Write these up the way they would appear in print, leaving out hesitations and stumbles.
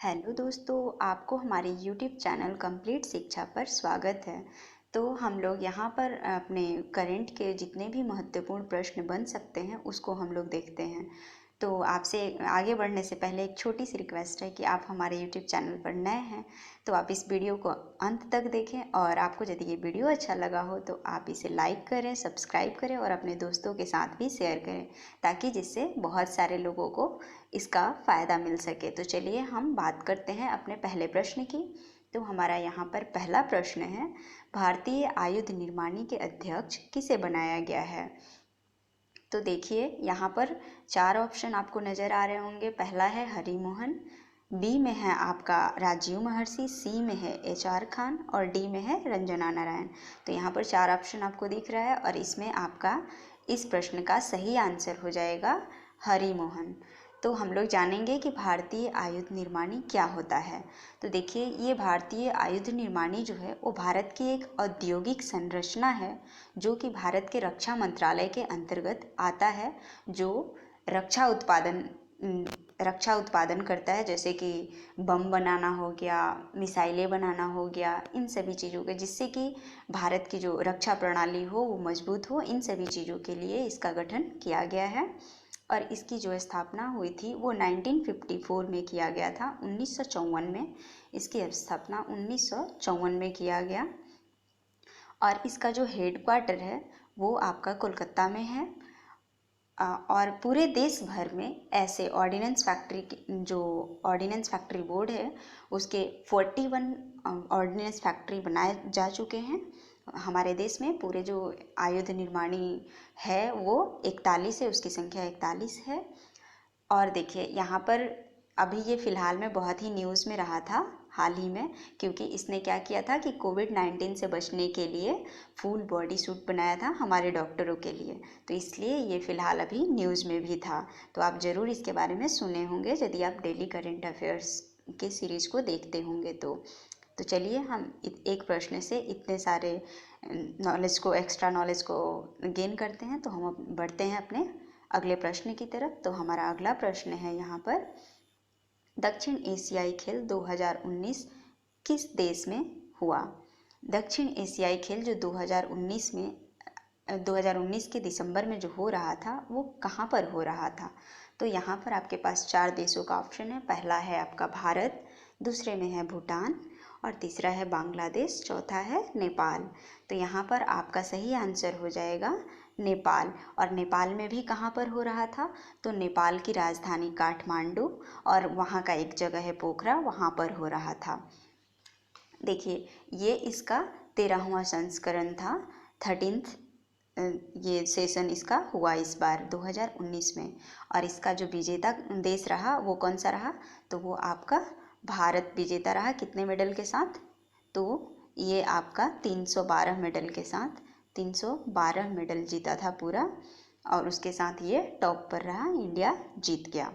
Hello दोस्तों, आपको हमारे यूट्यूब चैनल कंप्लीट शिक्षा पर स्वागत है। तो हम लोग यहाँ पर अपने करंट के जितने भी महत्वपूर्ण प्रश्न बन सकते हैं उसको हम लोग देखते हैं। तो आपसे आगे बढ़ने से पहले एक छोटी सी रिक्वेस्ट है कि आप हमारे यूट्यूब चैनल पर नए हैं तो आप इस वीडियो को अंत तक देखें, और आपको यदि ये वीडियो अच्छा लगा हो तो आप इसे लाइक करें, सब्सक्राइब करें और अपने दोस्तों के साथ भी शेयर करें, ताकि जिससे बहुत सारे लोगों को इसका फ़ायदा मिल सके। तो चलिए हम बात करते हैं अपने पहले प्रश्न की। तो हमारा यहाँ पर पहला प्रश्न है, भारतीय आयुध निर्माणी के अध्यक्ष किसे बनाया गया है? तो देखिए यहाँ पर 4 ऑप्शन आपको नज़र आ रहे होंगे। पहला है हरि मोहन, बी में है आपका राजीव महर्षि, सी में है HR खान और डी में है रंजना नारायण। तो यहाँ पर 4 ऑप्शन आपको दिख रहा है और इसमें आपका इस प्रश्न का सही आंसर हो जाएगा हरि मोहन। तो हम लोग जानेंगे कि भारतीय आयुध निर्माणी क्या होता है। तो देखिए, ये भारतीय आयुध निर्माणी जो है वो भारत की एक औद्योगिक संरचना है जो कि भारत के रक्षा मंत्रालय के अंतर्गत आता है, जो रक्षा उत्पादन करता है, जैसे कि बम बनाना हो गया, मिसाइलें बनाना हो गया, इन सभी चीज़ों के, जिससे कि भारत की जो रक्षा प्रणाली हो वो मजबूत हो, इन सभी चीज़ों के लिए इसका गठन किया गया है। और इसकी जो स्थापना हुई थी वो 1954 में किया गया था। 1954 में इसकी स्थापना 1954 में किया गया। और इसका जो हेड क्वार्टर है वो आपका कोलकाता में है। और पूरे देश भर में ऐसे ऑर्डिनेंस फैक्ट्री, जो ऑर्डिनेंस फैक्ट्री बोर्ड है उसके 41 ऑर्डिनेंस फैक्ट्री बनाए जा चुके हैं हमारे देश में। पूरे जो आयुध निर्माणी है वो 41 है, उसकी संख्या 41 है। और देखिए यहाँ पर अभी ये फ़िलहाल में बहुत ही न्यूज़ में रहा था हाल ही में, क्योंकि इसने क्या किया था कि कोविड-19 से बचने के लिए फुल बॉडी सूट बनाया था हमारे डॉक्टरों के लिए। तो इसलिए ये फ़िलहाल अभी न्यूज़ में भी था। तो आप ज़रूर इसके बारे में सुने होंगे यदि आप डेली करंट अफेयर्स के सीरीज़ को देखते होंगे तो चलिए हम एक प्रश्न से इतने सारे नॉलेज को, एक्स्ट्रा नॉलेज को गेन करते हैं। तो हम अब बढ़ते हैं अपने अगले प्रश्न की तरफ। तो हमारा अगला प्रश्न है यहाँ पर, दक्षिण एशियाई खेल 2019 किस देश में हुआ? दक्षिण एशियाई खेल जो 2019 के दिसंबर में जो हो रहा था वो कहाँ पर हो रहा था? तो यहाँ पर आपके पास 4 देशों का ऑप्शन है। पहला है आपका भारत, दूसरे में है भूटान और तीसरा है बांग्लादेश, चौथा है नेपाल। तो यहाँ पर आपका सही आंसर हो जाएगा नेपाल। और नेपाल में भी कहाँ पर हो रहा था? तो नेपाल की राजधानी काठमांडू और वहाँ का एक जगह है पोखरा, वहाँ पर हो रहा था। देखिए, ये इसका 13वां संस्करण था, 13th ये सेशन इसका हुआ इस बार 2019 में। और इसका जो विजेता देश रहा वो कौन सा रहा? तो वो आपका भारत विजेता रहा। कितने मेडल के साथ? तो ये आपका 312 मेडल के साथ 312 मेडल जीता था पूरा, और उसके साथ ये टॉप पर रहा, इंडिया जीत गया।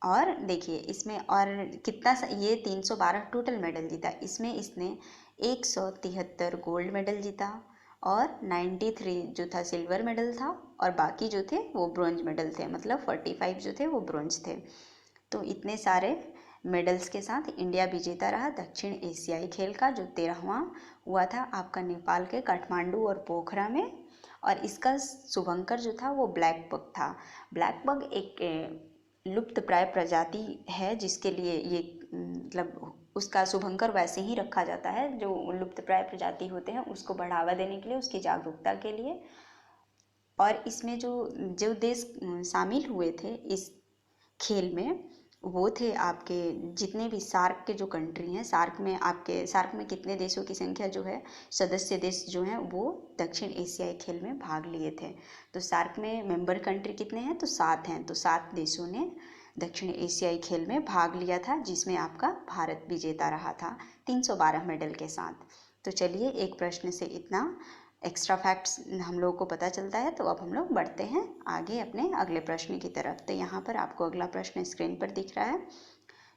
और देखिए इसमें और कितना ये 312 टोटल मेडल जीता, इसमें इसने 173 गोल्ड मेडल जीता और 93 जो था सिल्वर मेडल था, और बाकी जो थे वो ब्रॉन्ज मेडल थे, मतलब 45 जो थे वो ब्रॉन्ज थे। तो इतने सारे मेडल्स के साथ इंडिया विजेता रहा दक्षिण एशियाई खेल का, जो 13वां हुआ था आपका नेपाल के काठमांडू और पोखरा में। और इसका शुभंकर जो था वो ब्लैक बग था। ब्लैक बग एक लुप्त प्राय प्रजाति है, जिसके लिए ये मतलब उसका शुभंकर वैसे ही रखा जाता है, जो लुप्त प्राय प्रजाति होते हैं उसको बढ़ावा देने के लिए, उसकी जागरूकता के लिए। और इसमें जो जो देश शामिल हुए थे इस खेल में वो थे आपके जितने भी सार्क के जो कंट्री हैं, सार्क में कितने देशों की संख्या जो है, सदस्य देश जो हैं वो दक्षिण एशियाई खेल में भाग लिए थे। तो सार्क में मेंबर कंट्री कितने हैं? तो 7 हैं। तो 7 देशों ने दक्षिण एशियाई खेल में भाग लिया था, जिसमें आपका भारत विजेता रहा था 312 मेडल के साथ। तो चलिए, एक प्रश्न से इतना एक्स्ट्रा फैक्ट्स हम लोगों को पता चलता है। तो अब हम लोग बढ़ते हैं आगे अपने अगले प्रश्न की तरफ। तो यहाँ पर आपको अगला प्रश्न स्क्रीन पर दिख रहा है,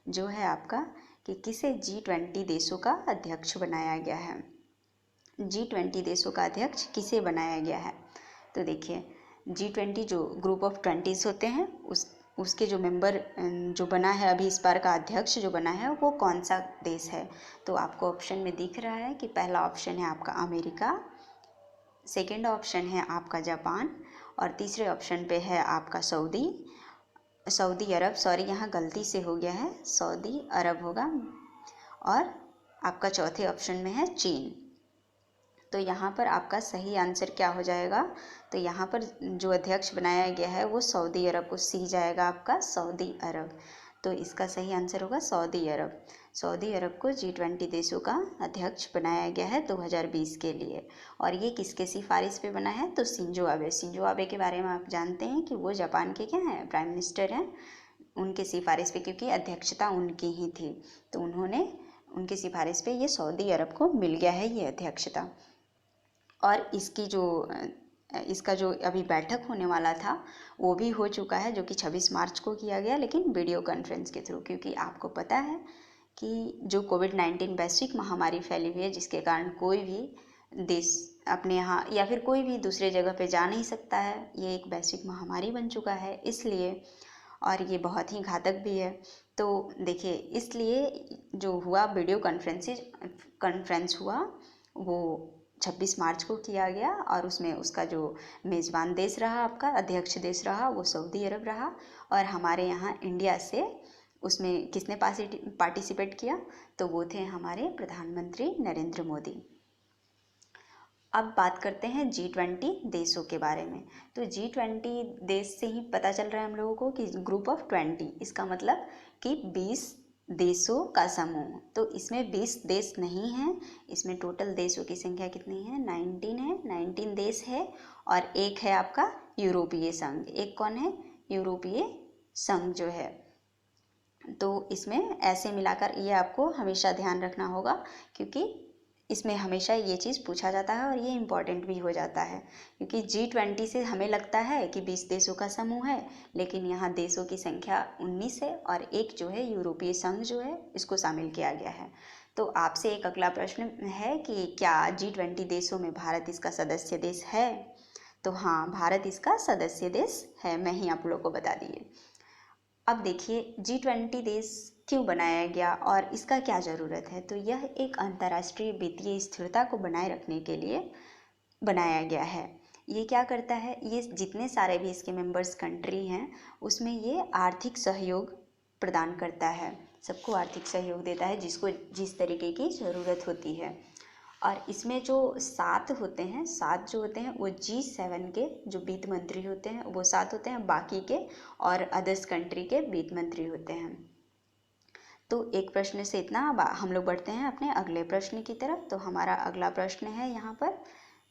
जो है आपका कि किसे G20 देशों का अध्यक्ष बनाया गया है? G20 देशों का अध्यक्ष किसे बनाया गया है? तो देखिए, G20 जो ग्रुप ऑफ 20s होते हैं उसके जो मेंबर जो बना है अभी इस बार का अध्यक्ष जो बना है वो कौन सा देश है। तो आपको ऑप्शन में दिख रहा है कि पहला ऑप्शन है आपका अमेरिका, सेकंड ऑप्शन है आपका जापान और तीसरे ऑप्शन पे है आपका सऊदी अरब, सॉरी यहाँ गलती से हो गया है, सऊदी अरब होगा, और आपका चौथे ऑप्शन में है चीन। तो यहाँ पर आपका सही आंसर क्या हो जाएगा, तो यहाँ पर जो अध्यक्ष बनाया गया है वो सऊदी अरब को सी जाएगा आपका सऊदी अरब। तो इसका सही आंसर होगा सऊदी अरब। सऊदी अरब को G20 देशों का अध्यक्ष बनाया गया है 2020 के लिए। और ये किसके सिफारिश पे बना है, तो शिंजो आबे के बारे में आप जानते हैं कि वो जापान के क्या हैं, प्राइम मिनिस्टर हैं। उनके सिफारिश पे, क्योंकि अध्यक्षता उनकी ही थी, तो उनकी सिफारिश पे ये सऊदी अरब को मिल गया है ये अध्यक्षता। और इसका जो अभी बैठक होने वाला था वो भी हो चुका है, जो कि 26 मार्च को किया गया, लेकिन वीडियो कॉन्फ्रेंस के थ्रू, क्योंकि आपको पता है कि जो कोविड-19 वैश्विक महामारी फैली हुई है, जिसके कारण कोई भी देश अपने यहाँ या फिर कोई भी दूसरे जगह पे जा नहीं सकता है। ये एक वैश्विक महामारी बन चुका है इसलिए, और ये बहुत ही घातक भी है। तो देखिए, इसलिए जो हुआ वीडियो कॉन्फ्रेंस हुआ वो 26 मार्च को किया गया, और उसमें उसका जो मेज़बान देश रहा, आपका अध्यक्ष देश रहा, वो सऊदी अरब रहा। और हमारे यहाँ इंडिया से उसमें किसने पार्टिसिपेट किया, तो वो थे हमारे प्रधानमंत्री नरेंद्र मोदी। अब बात करते हैं G20 देशों के बारे में। तो G20 देश से ही पता चल रहा है हम लोगों को कि ग्रुप ऑफ 20, इसका मतलब कि 20 देशों का समूह। तो इसमें 20 देश नहीं हैं, इसमें टोटल देशों की संख्या कितनी है, 19 है, 19 देश है। और एक है आपका यूरोपीय संघ। एक कौन है, यूरोपीय संघ जो है। तो इसमें ऐसे मिलाकर ये आपको हमेशा ध्यान रखना होगा, क्योंकि इसमें हमेशा ये चीज़ पूछा जाता है और ये इम्पॉर्टेंट भी हो जाता है। क्योंकि G20 से हमें लगता है कि 20 देशों का समूह है, लेकिन यहाँ देशों की संख्या 19 है, और एक जो है यूरोपीय संघ जो है इसको शामिल किया गया है। तो आपसे एक अगला प्रश्न है कि क्या G20 देशों में भारत इसका सदस्य देश है। तो हाँ, भारत इसका सदस्य देश है, मैं ही आप लोग को बता दिए। अब देखिए, G20 देश क्यों बनाया गया और इसका क्या ज़रूरत है। तो यह एक अंतर्राष्ट्रीय वित्तीय स्थिरता को बनाए रखने के लिए बनाया गया है। ये क्या करता है, ये जितने सारे भी इसके मेंबर्स कंट्री हैं उसमें ये आर्थिक सहयोग प्रदान करता है, सबको आर्थिक सहयोग देता है जिसको जिस तरीके की ज़रूरत होती है। और इसमें जो 7 होते हैं, 7 जो होते हैं वो G7 के जो वित्त मंत्री होते हैं वो 7 होते हैं, बाकी के और अदर्स कंट्री के वित्त मंत्री होते हैं। तो एक प्रश्न से इतना। अब हम लोग बढ़ते हैं अपने अगले प्रश्न की तरफ। तो हमारा अगला प्रश्न है यहाँ पर,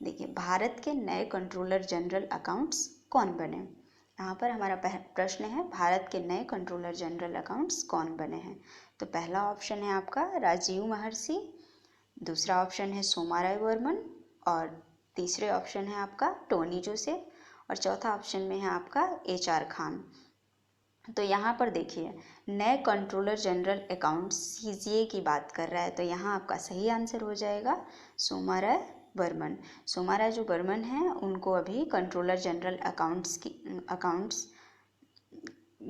देखिए, भारत के नए कंट्रोलर जनरल अकाउंट्स कौन बने। यहाँ पर हमारा प्रश्न है, भारत के नए कंट्रोलर जनरल अकाउंट्स कौन बने हैं। तो पहला ऑप्शन है आपका राजीव महर्षि, दूसरा ऑप्शन है सोमाराय बर्मन, और तीसरे ऑप्शन है आपका टोनी जोसेफ, और चौथा ऑप्शन में है आपका HR खान। तो यहाँ पर देखिए, नए कंट्रोलर जनरल अकाउंट्स CGA की बात कर रहा है, तो यहाँ आपका सही आंसर हो जाएगा सोमाराय बर्मन। सोमाराय जो बर्मन हैं उनको अभी कंट्रोलर जनरल अकाउंट्स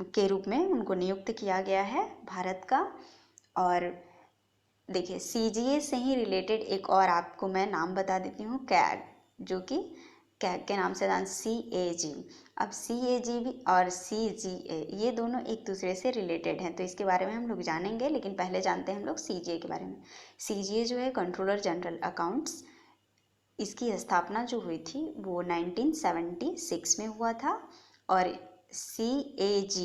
के रूप में उनको नियुक्त किया गया है भारत का। और देखिए, CGA से ही रिलेटेड एक और आपको मैं नाम बता देती हूँ, कैग, जो कि कैग के नाम से जान CAG। अब CAG भी और CGA ये दोनों एक दूसरे से रिलेटेड हैं, तो इसके बारे में हम लोग जानेंगे, लेकिन पहले जानते हैं हम लोग CGA के बारे में। CGA जो है कंट्रोलर जनरल अकाउंट्स, इसकी स्थापना जो हुई थी वो 1976 में हुआ था। और CAG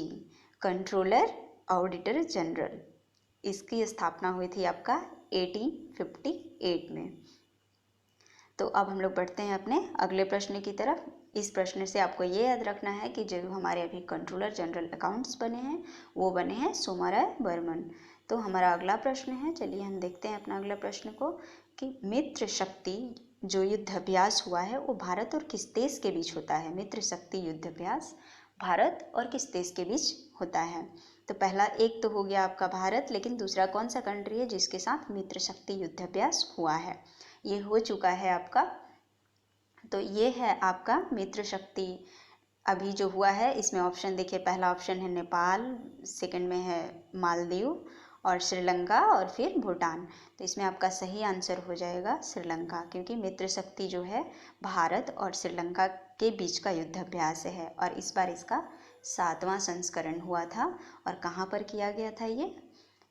कंट्रोलर ऑडिटर जनरल, इसकी स्थापना हुई थी आपका 1858 में। तो अब हम लोग बढ़ते हैं अपने अगले प्रश्न की तरफ। इस प्रश्न से आपको ये याद रखना है कि जो हमारे अभी कंट्रोलर जनरल अकाउंट्स बने हैं वो बने हैं सोमाराय बर्मन। तो हमारा अगला प्रश्न है, चलिए हम देखते हैं अपना अगला प्रश्न को, कि मित्र शक्ति जो युद्ध अभ्यास हुआ है वो भारत और किस देश के बीच होता है। मित्र शक्ति युद्ध अभ्यास भारत और किस देश के बीच होता है। तो पहला एक तो हो गया आपका भारत, लेकिन दूसरा कौन सा कंट्री है जिसके साथ मित्र शक्ति युद्ध अभ्यास हुआ है, ये हो चुका है आपका। तो ये है आपका मित्र शक्ति अभी जो हुआ है इसमें ऑप्शन देखिए, पहला ऑप्शन है नेपाल, सेकंड में है मालदीव और श्रीलंका और फिर भूटान। तो इसमें आपका सही आंसर हो जाएगा श्रीलंका, क्योंकि मित्र शक्ति जो है भारत और श्रीलंका के बीच का युद्धाभ्यास है और इस बार इसका 7वां संस्करण हुआ था। और कहाँ पर किया गया था ये?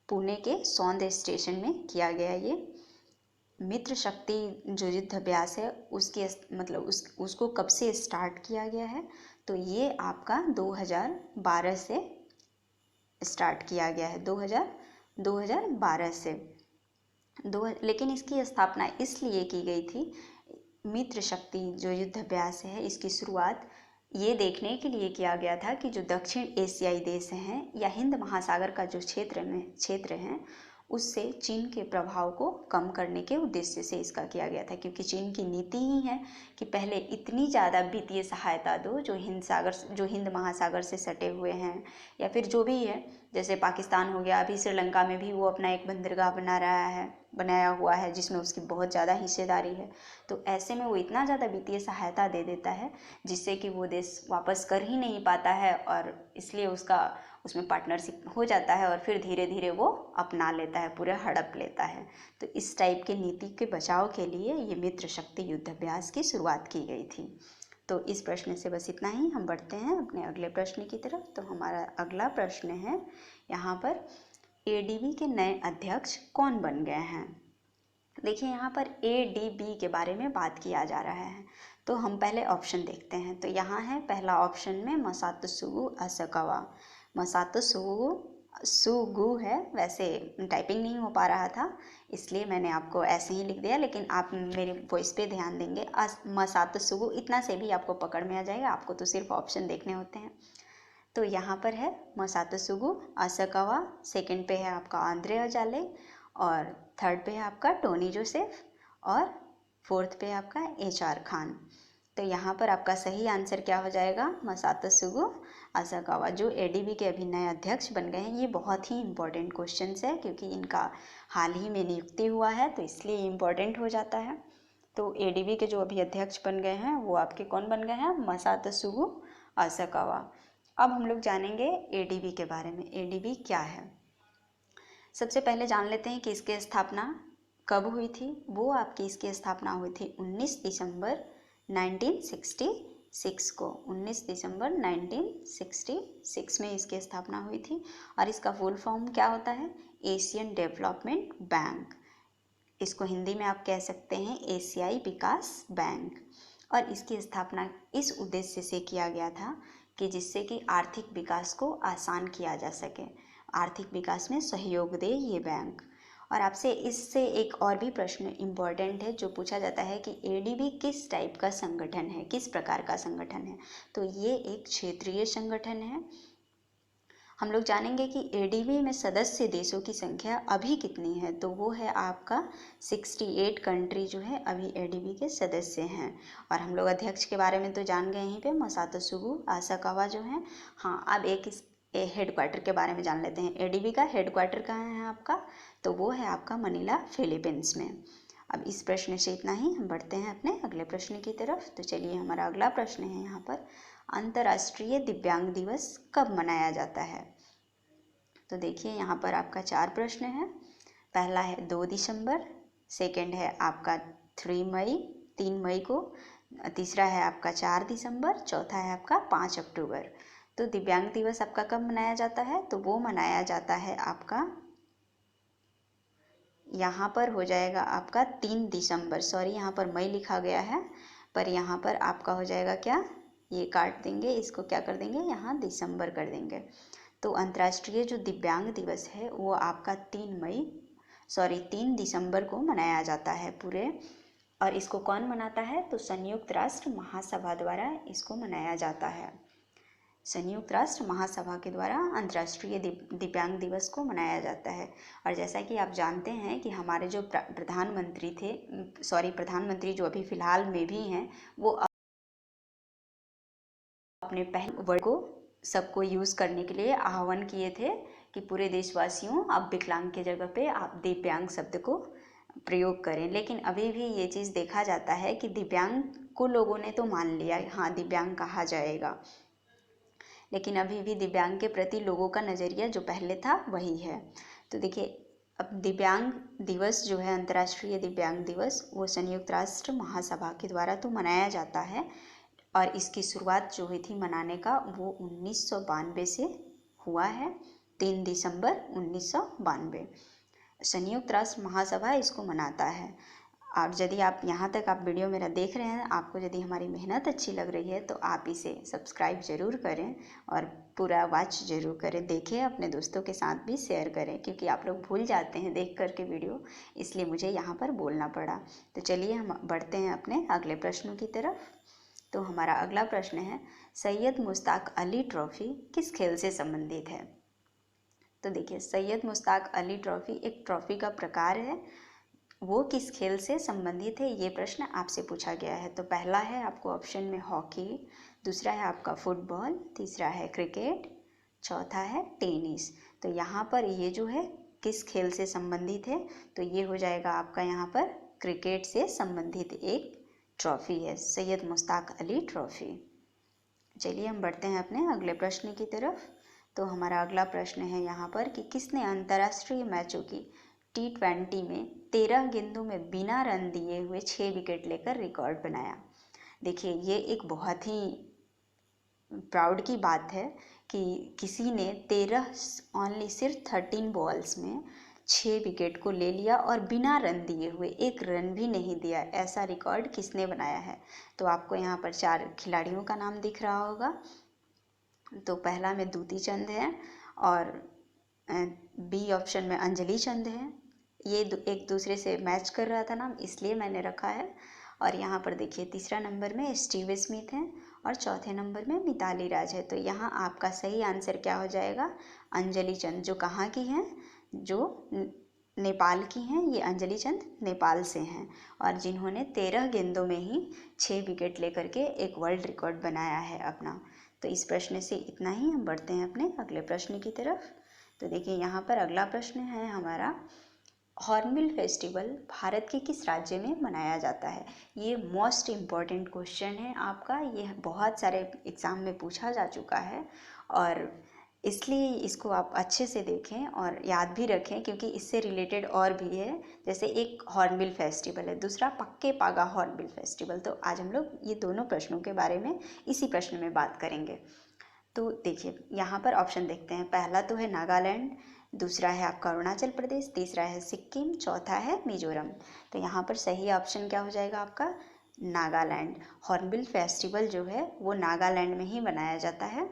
पुणे के सौंद स्टेशन में किया गया। ये मित्र शक्ति जो युद्धाभ्यास है उसके मतलब उसको कब से स्टार्ट किया गया है? तो ये आपका 2012 से स्टार्ट किया गया है, 2012 से। लेकिन इसकी स्थापना इसलिए की गई थी, मित्र शक्ति जो युद्धाभ्यास है इसकी शुरुआत ये देखने के लिए किया गया था कि जो दक्षिण एशियाई देश हैं या हिंद महासागर का जो क्षेत्र है उससे चीन के प्रभाव को कम करने के उद्देश्य से इसका किया गया था, क्योंकि चीन की नीति ही है कि पहले इतनी ज़्यादा वित्तीय सहायता दो जो हिंद महासागर से सटे हुए हैं या फिर जो भी है, जैसे पाकिस्तान हो गया, अभी श्रीलंका में भी वो अपना एक बंदरगाह बनाया हुआ है जिसमें उसकी बहुत ज़्यादा हिस्सेदारी है। तो ऐसे में वो इतना ज़्यादा वित्तीय सहायता दे देता है जिससे कि वो देश वापस कर ही नहीं पाता है और इसलिए उसमें पार्टनरशिप हो जाता है और फिर धीरे धीरे वो अपना लेता है, पूरा हड़प लेता है। तो इस टाइप की नीति के बचाव के लिए ये मित्र शक्ति युद्धाभ्यास की शुरुआत की गई थी। तो इस प्रश्न से बस इतना ही। हम बढ़ते हैं अपने अगले प्रश्न की तरफ। तो हमारा अगला प्रश्न है यहाँ पर, एडीबी के नए अध्यक्ष कौन बन गए हैं? देखिए यहाँ पर एडीबी के बारे में बात किया जा रहा है, तो हम पहले ऑप्शन देखते हैं। तो यहाँ है पहला ऑप्शन में मसात्सुगु असाकावा। मसात्सुगु है, वैसे टाइपिंग नहीं हो पा रहा था इसलिए मैंने आपको ऐसे ही लिख दिया, लेकिन आप मेरी वॉइस पे ध्यान देंगे। मसात्सुगु इतना से भी आपको पकड़ में आ जाएगा, आपको तो सिर्फ ऑप्शन देखने होते हैं। तो यहाँ पर है मसात्सुगु असाकावा, सेकंड पे है आपका आंद्रे अजाले और थर्ड पे है आपका टोनी जोसेफ और फोर्थ पे है आपका एचआर खान। तो यहाँ पर आपका सही आंसर क्या हो जाएगा? मसात्सुगु असाकावा, जो एडीबी के अभी नए अध्यक्ष बन गए हैं। ये बहुत ही इंपॉर्टेंट क्वेश्चन है क्योंकि इनका हाल ही में नियुक्ति हुआ है, तो इसलिए इम्पोर्टेंट हो जाता है। तो एडीबी के जो अभी अध्यक्ष बन गए हैं वो आपके कौन बन गए हैं? मसात्सुगु असाकावा। अब हम लोग जानेंगे एडीबी के बारे में। एडीबी क्या है? सबसे पहले जान लेते हैं कि इसकी स्थापना कब हुई थी। वो आपकी इसकी स्थापना हुई थी 19 दिसंबर 1966 को। 19 दिसंबर 1966 में इसकी स्थापना हुई थी। और इसका फुल फॉर्म क्या होता है? Asian development bank. इसको हिंदी में आप कह सकते हैं एशियाई विकास बैंक। और इसकी स्थापना इस उद्देश्य से किया गया था कि जिससे कि आर्थिक विकास को आसान किया जा सके, आर्थिक विकास में सहयोग दे ये बैंक। और आपसे इससे एक और भी प्रश्न इम्पॉर्टेंट है जो पूछा जाता है कि एडीबी किस टाइप का संगठन है, किस प्रकार का संगठन है? तो ये एक क्षेत्रीय संगठन है। हम लोग जानेंगे कि एडीबी में सदस्य देशों की संख्या अभी कितनी है। तो वो है आपका 68 कंट्री जो है अभी एडीबी के सदस्य हैं। और हम लोग अध्यक्ष के बारे में तो जान गए यहीं पे, मसात्सुगु असाकावा जो है। हाँ, अब एक इस हेडक्वार्टर के बारे में जान लेते हैं। एडीबी का हेडक्वार्टर कहाँ है आपका? तो वो है आपका मनीला, फिलीपींस में। अब इस प्रश्न से इतना ही। हम बढ़ते हैं अपने अगले प्रश्न की तरफ। तो चलिए, हमारा अगला प्रश्न है यहाँ पर, अंतर्राष्ट्रीय दिव्यांग दिवस कब मनाया जाता है? तो देखिए यहाँ पर आपका 4 प्रश्न है। पहला है 2 दिसंबर, सेकंड है आपका 3 मई को, तीसरा है आपका 4 दिसंबर, चौथा है आपका 5 अक्टूबर। तो दिव्यांग दिवस आपका कब मनाया जाता है? तो वो मनाया जाता है आपका, यहाँ पर हो जाएगा आपका 3 दिसंबर। सॉरी, यहाँ पर मई लिखा गया है पर यहाँ पर आपका हो जाएगा क्या, ये काट देंगे, इसको क्या कर देंगे, यहाँ दिसंबर कर देंगे। तो अंतर्राष्ट्रीय जो दिव्यांग दिवस है वो आपका 3 दिसंबर को मनाया जाता है पूरे। और इसको कौन मनाता है? तो संयुक्त राष्ट्र महासभा द्वारा इसको मनाया जाता है। संयुक्त राष्ट्र महासभा के द्वारा अंतर्राष्ट्रीय दिव्यांग दिवस को मनाया जाता है। और जैसा कि आप जानते हैं कि हमारे जो प्रधानमंत्री जो अभी फ़िलहाल में भी हैं, वो अपने पहले वर्ड को सबको यूज़ करने के लिए आह्वान किए थे कि पूरे देशवासियों, आप विकलांग के जगह पे आप दिव्यांग शब्द को प्रयोग करें। लेकिन अभी भी ये चीज़ देखा जाता है कि दिव्यांग को लोगों ने तो मान लिया, हाँ दिव्यांग कहा जाएगा, लेकिन अभी भी दिव्यांग के प्रति लोगों का नज़रिया जो पहले था वही है। तो देखिए, अब दिव्यांग दिवस जो है, अंतर्राष्ट्रीय दिव्यांग दिवस, वो संयुक्त राष्ट्र महासभा के द्वारा तो मनाया जाता है, और इसकी शुरुआत जो हुई थी मनाने का वो 1992 से हुआ है, 3 दिसंबर 1992 संयुक्त राष्ट्र महासभा इसको मनाता है। और यदि आप यहाँ तक आप वीडियो मेरा देख रहे हैं, आपको यदि हमारी मेहनत अच्छी लग रही है तो आप इसे सब्सक्राइब ज़रूर करें और पूरा वॉच ज़रूर करें, देखें, अपने दोस्तों के साथ भी शेयर करें, क्योंकि आप लोग भूल जाते हैं देख करके वीडियो, इसलिए मुझे यहाँ पर बोलना पड़ा। तो चलिए हम बढ़ते हैं अपने अगले प्रश्नों की तरफ। तो हमारा अगला प्रश्न है, सैयद मुश्ताक अली ट्रॉफ़ी किस खेल से संबंधित है? तो देखिए, सैयद मुश्ताक अली ट्रॉफ़ी एक ट्रॉफ़ी का प्रकार है, वो किस खेल से संबंधित है, ये प्रश्न आपसे पूछा गया है। तो पहला है आपको ऑप्शन में हॉकी, दूसरा है आपका फुटबॉल, तीसरा है क्रिकेट, चौथा है टेनिस। तो यहाँ पर ये जो है किस खेल से संबंधित है, तो ये हो जाएगा आपका यहाँ पर क्रिकेट से संबंधित एक ट्रॉफ़ी है, सैयद मुश्ताक अली ट्रॉफ़ी। चलिए हम बढ़ते हैं अपने अगले प्रश्न की तरफ। तो हमारा अगला प्रश्न है यहाँ पर कि किसने अंतर्राष्ट्रीय मैचों की T20 में 13 गेंदों में बिना रन दिए हुए 6 विकेट लेकर रिकॉर्ड बनाया? देखिए, ये एक बहुत ही प्राउड की बात है कि किसी ने 13 ओनली सिर्फ 13 बॉल्स में 6 विकेट को ले लिया और बिना रन दिए हुए, एक रन भी नहीं दिया, ऐसा रिकॉर्ड किसने बनाया है? तो आपको यहाँ पर 4 खिलाड़ियों का नाम दिख रहा होगा। तो पहला में दूती चंद है, और बी ऑप्शन में अंजलि चंद है। ये एक दूसरे से मैच कर रहा था नाम, इसलिए मैंने रखा है। और यहाँ पर देखिए, तीसरा नंबर में स्टीव स्मिथ है और चौथे नंबर में मिताली राज है। तो यहाँ आपका सही आंसर क्या हो जाएगा? अंजलि चंद, जो कहाँ की हैं, जो नेपाल की हैं। ये अंजलि चंद नेपाल से हैं, और जिन्होंने 13 गेंदों में ही 6 विकेट लेकर के एक वर्ल्ड रिकॉर्ड बनाया है अपना। तो इस प्रश्न से इतना ही। हम बढ़ते हैं अपने अगले प्रश्न की तरफ। तो देखिए, यहाँ पर अगला प्रश्न है हमारा, हॉर्नबिल फेस्टिवल भारत के किस राज्य में मनाया जाता है? ये मोस्ट इम्पॉर्टेंट क्वेश्चन है आपका, ये बहुत सारे एग्ज़ाम में पूछा जा चुका है, और इसलिए इसको आप अच्छे से देखें और याद भी रखें, क्योंकि इससे रिलेटेड और भी है। जैसे एक हॉर्नबिल फेस्टिवल है, दूसरा पक्के पागा हॉर्नबिल फेस्टिवल। तो आज हम लोग ये दोनों प्रश्नों के बारे में इसी प्रश्न में बात करेंगे। तो देखिए, यहाँ पर ऑप्शन देखते हैं। पहला तो है नागालैंड, दूसरा है आपका अरुणाचल प्रदेश, तीसरा है सिक्किम, चौथा है मिजोरम। तो यहाँ पर सही ऑप्शन क्या हो जाएगा आपका? नागालैंड। हॉर्नबिल फेस्टिवल जो है वो नागालैंड में ही मनाया जाता है।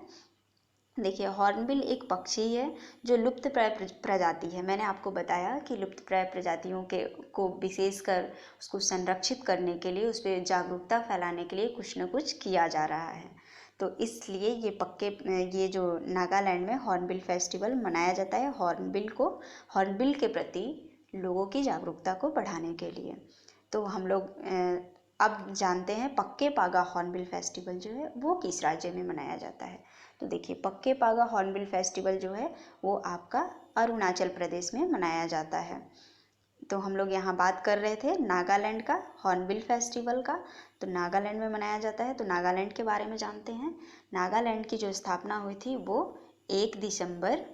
देखिए, हॉर्नबिल एक पक्षी है जो लुप्तप्राय प्रजाति है। मैंने आपको बताया कि लुप्तप्राय प्रजातियों के को विशेषकर उसको संरक्षित करने के लिए, उस पर जागरूकता फैलाने के लिए कुछ न कुछ किया जा रहा है। तो इसलिए ये जो नागालैंड में हॉर्नबिल फेस्टिवल मनाया जाता है, हॉर्नबिल के प्रति लोगों की जागरूकता को बढ़ाने के लिए। तो हम लोग अब जानते हैं पक्के पागा हॉर्नबिल फेस्टिवल जो है वो किस राज्य में मनाया जाता है। तो देखिए, पक्के पागा हॉर्नबिल फेस्टिवल जो है वो आपका अरुणाचल प्रदेश में मनाया जाता है। तो हम लोग यहाँ बात कर रहे थे नागालैंड का हॉर्नबिल फेस्टिवल का। तो नागालैंड में मनाया जाता है, तो नागालैंड के बारे में जानते हैं। नागालैंड की जो स्थापना हुई थी वो 1 दिसंबर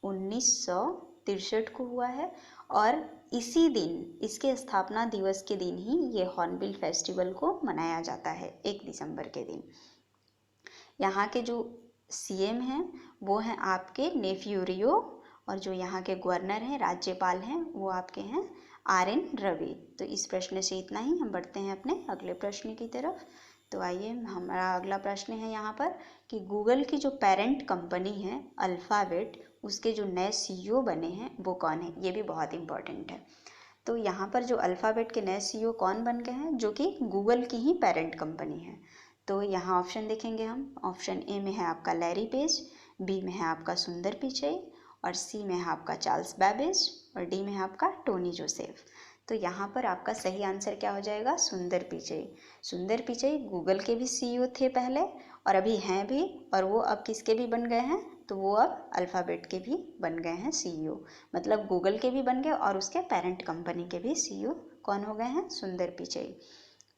1963 को हुआ है, और इसी दिन, इसके स्थापना दिवस के दिन ही ये हॉर्नबिल फेस्टिवल को मनाया जाता है, 1 दिसंबर के दिन। यहाँ के जो सीएम हैं वो हैं आपके नेफ्यू रियो, और जो यहाँ के गवर्नर हैं, राज्यपाल हैं, वो आपके हैं RN रवि। तो इस प्रश्न से इतना ही। हम बढ़ते हैं अपने अगले प्रश्न की तरफ। तो आइए, हमारा अगला प्रश्न है यहाँ पर कि गूगल की जो पेरेंट कंपनी है अल्फ़ाबेट, उसके जो नए CEO बने हैं वो कौन है? ये भी बहुत इम्पोर्टेंट है। तो यहाँ पर जो अल्फ़ाबेट के नए CEO कौन बन गए हैं, जो कि गूगल की ही पेरेंट कंपनी है। तो यहाँ ऑप्शन देखेंगे हम। ऑप्शन ए में है आपका लैरी पेज, बी में है आपका सुंदर पिचई, और सी में है आपका चार्ल्स बैबेज, और डी में है आपका टोनी जोसेफ। तो यहाँ पर आपका सही आंसर क्या हो जाएगा? सुंदर पिचई। सुंदर पिचई गूगल के भी CEO थे पहले, और अभी हैं भी, और वो अब किसके भी बन गए हैं? तो वो अब अल्फ़ाबेट के भी बन गए हैं CEO। मतलब गूगल के भी बन गए और उसके पेरेंट कंपनी के भी CEO कौन हो गए हैं? सुंदर पिचई।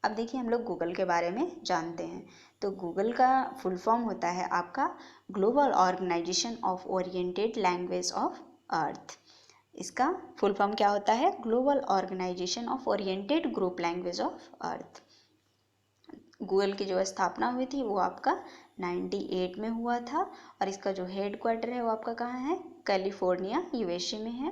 अब देखिए हम लोग गूगल के बारे में जानते हैं। तो गूगल का फुल फॉर्म होता है आपका global organization of oriented language of earth. इसका फुल फॉर्म क्या होता है? Global organization of oriented group language of earth. Google की जो स्थापना हुई थी वो आपका 98 में हुआ था और इसका जो हेड क्वार्टर है वो आपका कहाँ है? कैलिफोर्निया USA में है।